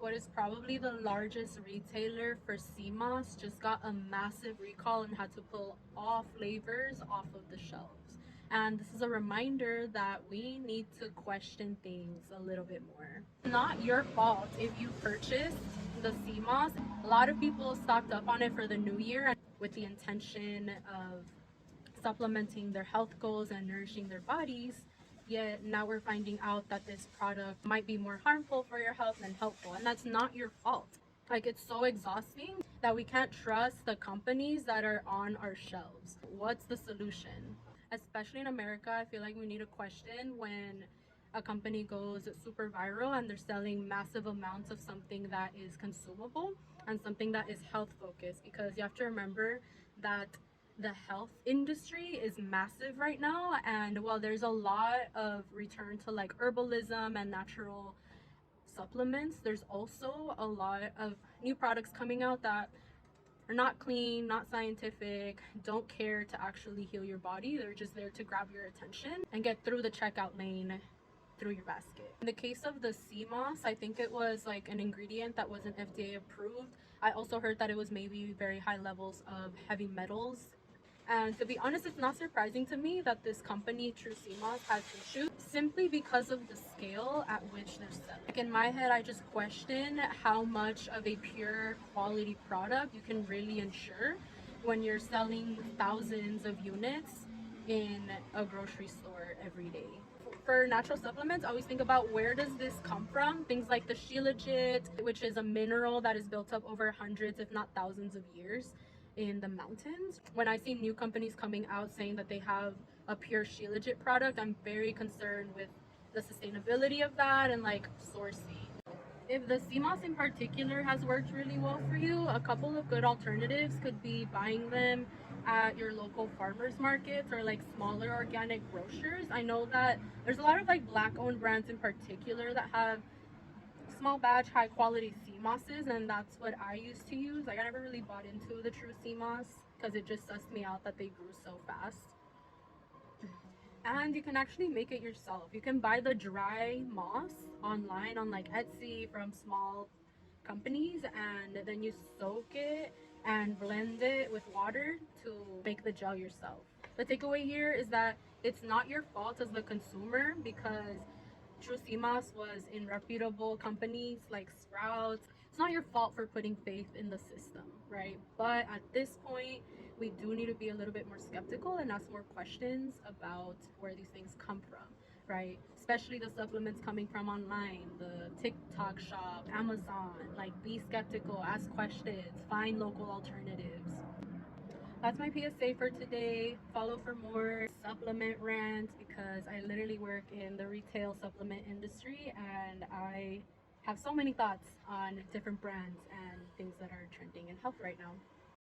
what is probably the largest retailer for CMOS just got a massive recall and had to pull all flavors off of the shelves. And this is a reminder that we need to question things a little bit more. Not your fault if you purchased the CMOS. A lot of people stocked up on it for the new year with the intention of supplementing their health goals and nourishing their bodies. Yet now we're finding out that this product might be more harmful for your health than helpful, and that's not your fault. Like, it's so exhausting that we can't trust the companies that are on our shelves. What's the solution? Especially in America, I feel like we need to question when a company goes super viral and they're selling massive amounts of something that is consumable and something that is health focused, because you have to remember that the health industry is massive right now, and while there's a lot of return to like herbalism and natural supplements, there's also a lot of new products coming out that are not clean, not scientific, don't care to actually heal your body. They're just there to grab your attention and get through the checkout lane through your basket. In the case of the CMOS, I think it was like an ingredient that wasn't FDA approved. I also heard that it was maybe very high levels of heavy metals. And to be honest, it's not surprising to me that this company, True CMOS, has issues simply because of the scale at which they're selling. Like, in my head, I just question how much of a pure quality product you can really ensure when you're selling thousands of units in a grocery store every day. For natural supplements, I always think about where does this come from? Things like the Shilajit, which is a mineral that is built up over hundreds, if not thousands of years in the mountains. When I see new companies coming out saying that they have a pure Shilajit product, I'm very concerned with the sustainability of that and like sourcing. If the CMOS in particular has worked really well for you, a couple of good alternatives could be buying them at your local farmers markets or like smaller organic grocers. I know that there's a lot of like black owned brands in particular that have small batch high quality CMOSs, and that's what I used to use. Like, I never really bought into the True CMOS because it just sussed me out that they grew so fast. And you can actually make it yourself. You can buy the dry moss online on like Etsy from small companies, and then you soak it and blend it with water to make the gel yourself. The takeaway here is that it's not your fault as the consumer, because True CMOS was in reputable companies like Sprouts. It's not your fault for putting faith in the system, right? But at this point, we do need to be a little bit more skeptical and ask more questions about where these things come from, right? Especially the supplements coming from online, the TikTok shop, Amazon. Like, be skeptical, ask questions, find local alternatives. That's my PSA for today. Follow for more supplement rants, because I literally work in the retail supplement industry and I have so many thoughts on different brands and things that are trending in health right now.